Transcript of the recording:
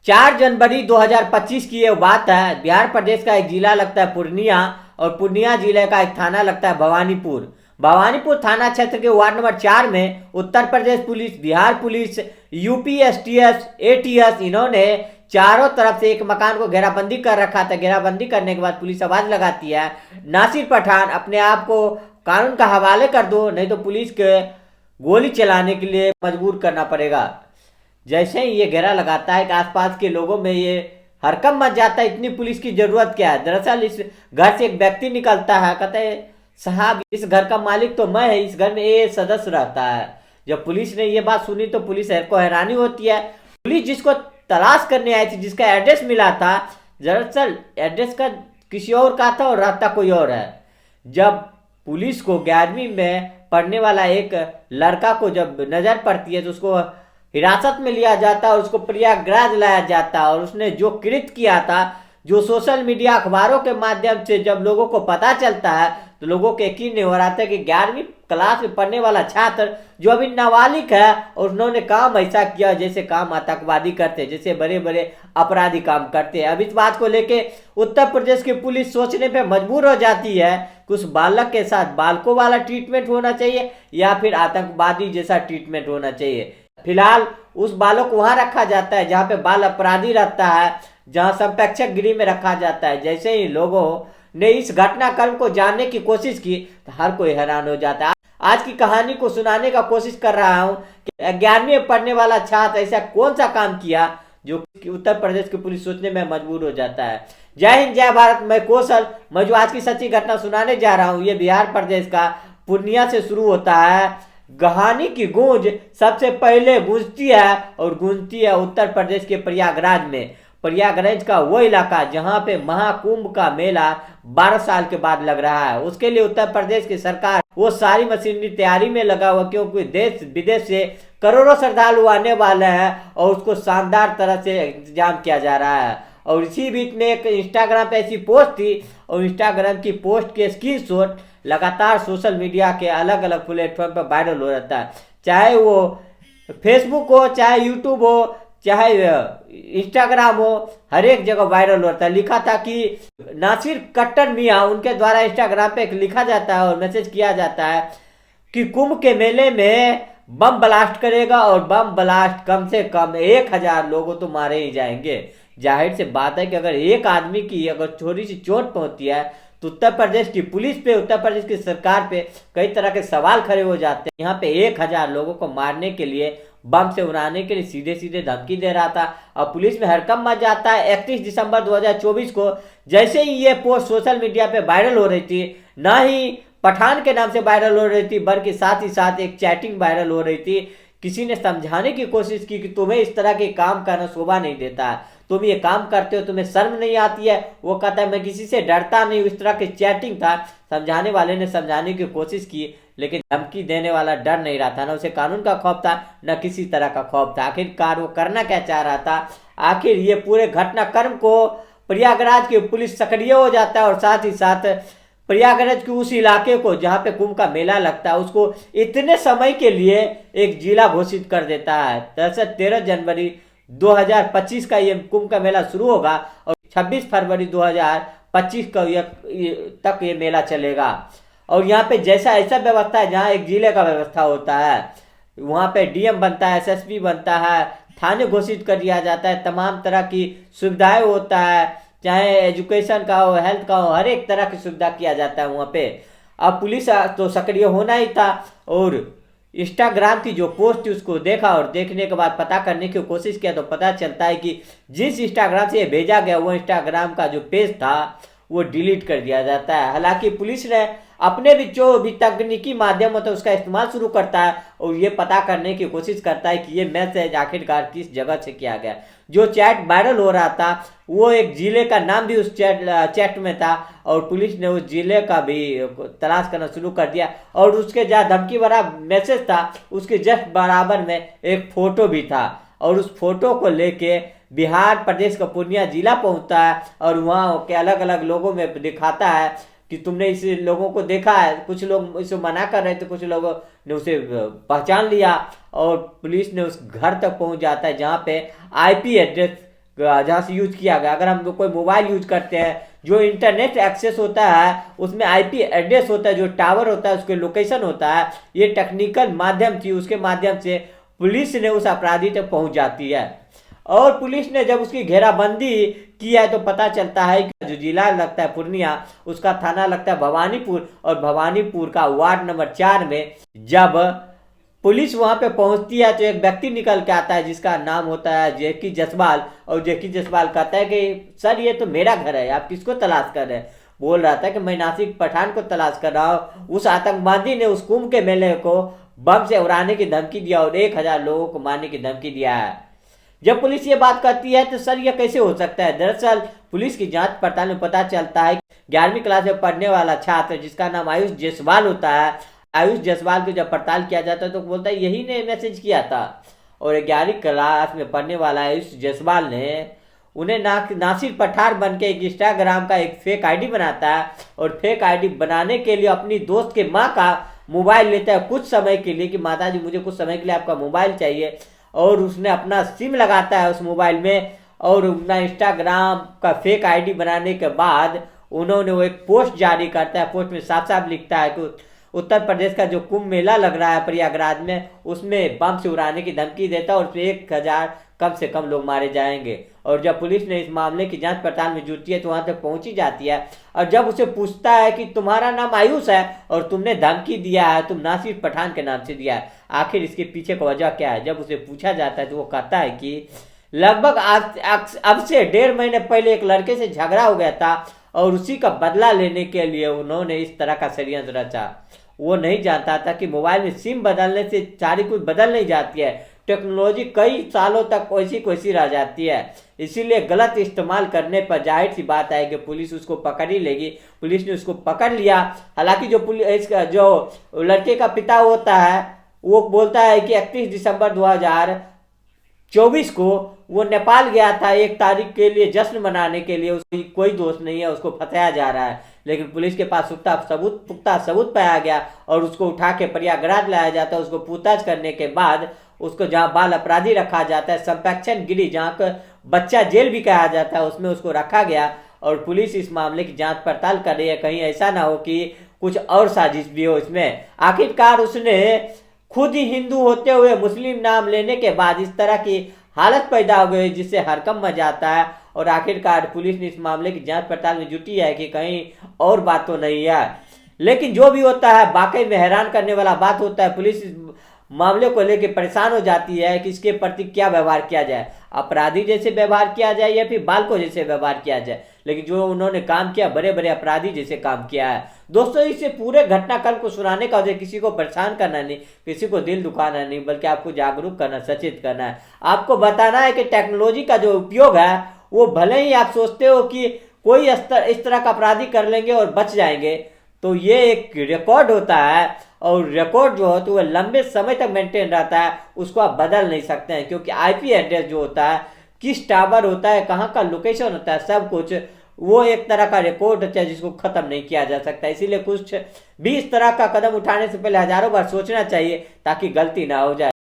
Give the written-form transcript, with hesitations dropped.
4 जनवरी 2025 की ये बात है। बिहार प्रदेश का एक जिला लगता है पूर्णिया, और पूर्णिया जिले का एक थाना लगता है भवानीपुर। भवानीपुर थाना क्षेत्र के वार्ड नंबर 4 में Uttar Pradesh police, Bihar police, UP STF, ATS, इन्होंने चारों तरफ से एक मकान को घेराबंदी कर रखा था। घेराबंदी करने के बाद पुलिस आवाज लगाती है, नासिर पठान अपने आप को कानून का हवाले कर दो, नहीं तो पुलिस के गोली चलाने के लिए मजबूर करना पड़ेगा। जैसे ही ये घेरा लगाता है कि आसपास के लोगों में ये हरकम मच जाता है, इतनी पुलिस की जरूरत क्या है। दरअसल इस घर से एक व्यक्ति निकलता है, कहता है साहब इस घर का मालिक तो मैं है, इस घर में ये सदस्य रहता है। जब पुलिस ने ये बात सुनी तो पुलिस को हैरानी होती है। पुलिस जिसको तलाश करने आई थी, जिसका एड्रेस मिला था, दरअसल एड्रेस का किसी और का था और रहता कोई और है। जब पुलिस को 11वीं में पढ़ने वाला एक लड़का को जब नजर पड़ती है तो उसको हिरासत में लिया जाता है और उसको प्रयागराज लाया जाता है। और उसने जो कृत्य किया था, जो सोशल मीडिया अखबारों के माध्यम से जब लोगों को पता चलता है तो लोगों को यकीन नहीं हो रहा था कि 11वीं क्लास में पढ़ने वाला छात्र जो अभी नाबालिग है, और उन्होंने काम ऐसा किया जैसे काम आतंकवादी करते, जैसे बड़े बड़े अपराधी काम करते हैं। अब इस बात को लेके उत्तर प्रदेश की पुलिस सोचने पे मजबूर हो जाती है कि उस बालक के साथ बालकों वाला ट्रीटमेंट होना चाहिए या फिर आतंकवादी जैसा ट्रीटमेंट होना चाहिए। फिलहाल उस बालक को वहां रखा जाता है जहां पे बाल अपराधी रहता है, जहां संरक्षक गृह में रखा जाता है। जैसे ही लोगों ने इस घटनाक्रम को जानने की कोशिश की तो हर कोई हैरान हो जाता है। आज की कहानी को सुनाने का कोशिश कर रहा हूं कि 11वीं में पढ़ने वाला छात्र ऐसा कौन सा काम किया जो उत्तर प्रदेश की पुलिस सोचने में मजबूर हो जाता है। जय हिंद, जय भारत। मैं कौशल, मैं जो आज की सच्ची घटना सुनाने जा रहा हूँ ये बिहार प्रदेश का पूर्णिया से शुरू होता है। कहानी की गूंज सबसे पहले गूंजती है और गूंजती है उत्तर प्रदेश के प्रयागराज में। प्रयागराज का वो इलाका जहां पे महाकुंभ का मेला 12 साल के बाद लग रहा है। उसके लिए उत्तर प्रदेश की सरकार वो सारी मशीनरी तैयारी में लगा हुआ, क्योंकि देश विदेश से करोड़ों श्रद्धालु आने वाले हैं और उसको शानदार तरह से इंतजाम किया जा रहा है। और इसी बीच में एक इंस्टाग्राम पे ऐसी पोस्ट थी और इंस्टाग्राम की पोस्ट के स्क्रीनशॉट लगातार सोशल मीडिया के अलग अलग प्लेटफॉर्म पर वायरल हो रहता है। चाहे वो फेसबुक हो, चाहे यूट्यूब हो, चाहे इंस्टाग्राम हो, हर एक जगह वायरल होता है। लिखा था कि नासिर कट्टर मियाँ, उनके द्वारा इंस्टाग्राम पे लिखा जाता है और मैसेज किया जाता है कि कुंभ के मेले में बम ब्लास्ट करेगा और बम ब्लास्ट कम से कम 1000 लोगों तो मारे ही जाएंगे। जाहिर से बात है कि अगर एक आदमी की अगर थोड़ी सी चोट पहुंचती है तो उत्तर प्रदेश की पुलिस पे, उत्तर प्रदेश की सरकार पे कई तरह के सवाल खड़े हो जाते हैं। यहाँ पे 1000 लोगों को मारने के लिए, बम से उड़ाने के लिए सीधे सीधे धमकी दे रहा था और पुलिस में हड़कंप मच जाता है। 31 दिसंबर 2024 को जैसे ही ये पोस्ट सोशल मीडिया पे वायरल हो रही थी, ना ही पठान के नाम से वायरल हो रही थी बल्कि साथ ही साथ एक चैटिंग वायरल हो रही थी। किसी ने समझाने की कोशिश की कि तुम्हें इस तरह के काम करना शोभा नहीं देता है, तुम ये काम करते हो, तुम्हें शर्म नहीं आती है। वो कहता है मैं किसी से डरता नहीं, इस तरह की चैटिंग था। समझाने वाले ने समझाने की कोशिश की लेकिन धमकी देने वाला डर नहीं रहा था, ना उसे कानून का खौफ था न किसी तरह का खौफ था। आखिरकार वो करना क्या चाह रहा था। आखिर ये पूरे घटनाक्रम को प्रयागराज की पुलिस सक्रिय हो जाता है और साथ ही साथ प्रयागराज के उस इलाके को जहां पे कुंभ का मेला लगता है उसको इतने समय के लिए एक जिला घोषित कर देता है। दरअसल 13 जनवरी 2025 का ये कुंभ का मेला शुरू होगा और 26 फरवरी 2025 तक ये मेला चलेगा। और यहाँ पे जैसा ऐसा व्यवस्था है जहाँ एक जिले का व्यवस्था होता है, वहाँ पे डीएम बनता है, एसएसपी बनता है, थाने घोषित कर दिया जाता है, तमाम तरह की सुविधाएं होता है, चाहे एजुकेशन का हो, हेल्थ का हो, हर एक तरह की सुविधा किया जाता है वहाँ पे। अब पुलिस तो सक्रिय होना ही था और इंस्टाग्राम की जो पोस्ट थी उसको देखा और देखने के बाद पता करने की कोशिश किया तो पता चलता है कि जिस इंस्टाग्राम से ये भेजा गया वो इंस्टाग्राम का जो पेज था वो डिलीट कर दिया जाता है। हालांकि पुलिस ने अपने भी जो भी तकनीकी माध्यम होता है उसका इस्तेमाल शुरू करता है और ये पता करने की कोशिश करता है कि ये मैसेज आखिरकार किस जगह से किया गया। जो चैट वायरल हो रहा था वो एक जिले का नाम भी उस चैट में था और पुलिस ने उस जिले का भी तलाश करना शुरू कर दिया और उसके जहाँ धमकी भरा मैसेज था उसके जस्ट बराबर में एक फोटो भी था और उस फोटो को लेके बिहार प्रदेश का पूर्णिया जिला पहुंचता है और वहाँ के अलग अलग लोगों में दिखाता है कि तुमने इस लोगों को देखा है। कुछ लोग इसे मना कर रहे थे, कुछ लोगों ने उसे पहचान लिया और पुलिस ने उस घर तक पहुंच जाता है जहां पे आईपी एड्रेस जहाँ से यूज किया गया। अगर हम कोई मोबाइल यूज करते हैं, जो इंटरनेट एक्सेस होता है उसमें आईपी एड्रेस होता है, जो टावर होता है उसके लोकेशन होता है, ये टेक्निकल माध्यम थी, उसके माध्यम से पुलिस ने उस अपराधी तक पहुंच जाती है। और पुलिस ने जब उसकी घेराबंदी की है तो पता चलता है कि जो जिला लगता है पूर्णिया, उसका थाना लगता है भवानीपुर, और भवानीपुर का वार्ड नंबर 4 में जब पुलिस वहां पे पहुंचती है तो एक व्यक्ति निकल के आता है जिसका नाम होता है जेकी जसवाल। और जेकी जसवाल कहता है कि सर ये तो मेरा घर है, आप किसको तलाश कर रहे हैं? बोल रहा था कि मैं नासिक पठान को तलाश कर रहा हूँ। उस आतंकवादी ने उस कुंभ के मेले को बम से उड़ाने की धमकी दिया और 1000 लोगों को मारने की धमकी दिया है। जब पुलिस ये बात करती है तो सर ये कैसे हो सकता है? दरअसल पुलिस की जांच पड़ताल में पता चलता है 11वीं क्लास में पढ़ने वाला छात्र जिसका नाम आयुष जायसवाल होता है, आयुष जायसवाल को जब पड़ताल किया जाता है तो बोलता है यही ने मैसेज किया था। और 11वीं क्लास में पढ़ने वाला आयुष जायसवाल ने उन्हें नासिर पठार बन के एक इंस्टाग्राम का एक फेक आईडी बनाता है, और फेक आईडी बनाने के लिए अपनी दोस्त के माँ का मोबाइल लेता है कुछ समय के लिए कि माता जी मुझे कुछ समय के लिए आपका मोबाइल चाहिए। और उसने अपना सिम लगाता है उस मोबाइल में, और अपना इंस्टाग्राम का फेक आईडी बनाने के बाद उन्होंने वो एक पोस्ट जारी करता है। पोस्ट में साफ साफ लिखता है कि उत्तर प्रदेश का जो कुंभ मेला लग रहा है प्रयागराज में, उसमें बम से उड़ाने की धमकी देता है और उसमें 1000 कम से कम लोग मारे जाएंगे। और जब पुलिस ने इस मामले की जांच पड़ताल में जुटती है तो वहां तक पहुंची जाती है, और जब उसे पूछता है कि तुम्हारा नाम आयुष है और तुमने धमकी दिया है, तुम नासिर पठान के नाम से दिया है, आखिर इसके पीछे का वजह क्या है? जब उसे पूछा जाता है तो वो कहता है कि लगभग अब से 1.5 महीने पहले एक लड़के से झगड़ा हो गया था और उसी का बदला लेने के लिए उन्होंने इस तरह का षड्यंत्र रचा। वो नहीं जानता था कि मोबाइल में सिम बदलने से सारी कुछ बदल नहीं जाती है, टेक्नोलॉजी कई सालों तक वैसी रह जाती है। इसीलिए गलत इस्तेमाल करने पर जाहिर सी बात है कि पुलिस उसको पकड़ ही लेगी। पुलिस ने उसको पकड़ लिया। हालांकि जो लड़के का पिता होता है वो बोलता है कि 31 दिसंबर 2024 को वो नेपाल गया था 1 तारीख के लिए जश्न मनाने के लिए। उसकी कोई दोष नहीं है, उसको फंसाया जा रहा है। लेकिन पुलिस के पास पुख्ता सबूत पाया गया और उसको उठा के प्रयागराज लाया जाता है। उसको पूछताछ करने के बाद उसको जहां बाल अपराधी रखा जाता है, संपेक्षण गिरी जहां बच्चा जेल भी कहा जाता है, उसमें उसको रखा गया। और पुलिस इस मामले की जांच पड़ताल कर रही है, कहीं ऐसा ना हो कि कुछ और साजिश भी हो इसमें। आखिरकार उसने खुद ही हिंदू होते हुए मुस्लिम नाम लेने के बाद इस तरह की हालत पैदा हो गई जिससे हरकम मच जाता है। और आखिरकार पुलिस ने इस मामले की जांच पड़ताल में जुटी है कि कहीं और बात तो नहीं है। लेकिन जो भी होता है वाकई में हैरान करने वाला बात होता है। पुलिस इस मामले को लेकर परेशान हो जाती है कि इसके प्रति क्या व्यवहार किया जाए, अपराधी जैसे व्यवहार किया जाए या फिर बालकों जैसे व्यवहार किया जाए। लेकिन जो उन्होंने काम किया बड़े बड़े अपराधी जैसे काम किया है। दोस्तों इसे पूरे घटनाक्रम को सुनाने का वजह किसी को परेशान करना नहीं, किसी को दिल दुखाना नहीं, बल्कि आपको जागरूक करना, सचेत करना है। आपको बताना है कि टेक्नोलॉजी का जो उपयोग है वो भले ही आप सोचते हो कि कोई इस तरह का अपराधी कर लेंगे और बच जाएंगे, तो ये एक रिकॉर्ड होता है। और रिकॉर्ड जो होता है वो लंबे समय तक मेंटेन रहता है, उसको आप बदल नहीं सकते हैं। क्योंकि आईपी एड्रेस जो होता है, किस टावर होता है, कहाँ का लोकेशन होता है, सब कुछ वो एक तरह का रिकॉर्ड होता है जिसको खत्म नहीं किया जा सकता। इसीलिए कुछ भी इस तरह का कदम उठाने से पहले हजारों बार सोचना चाहिए ताकि गलती ना हो जाए।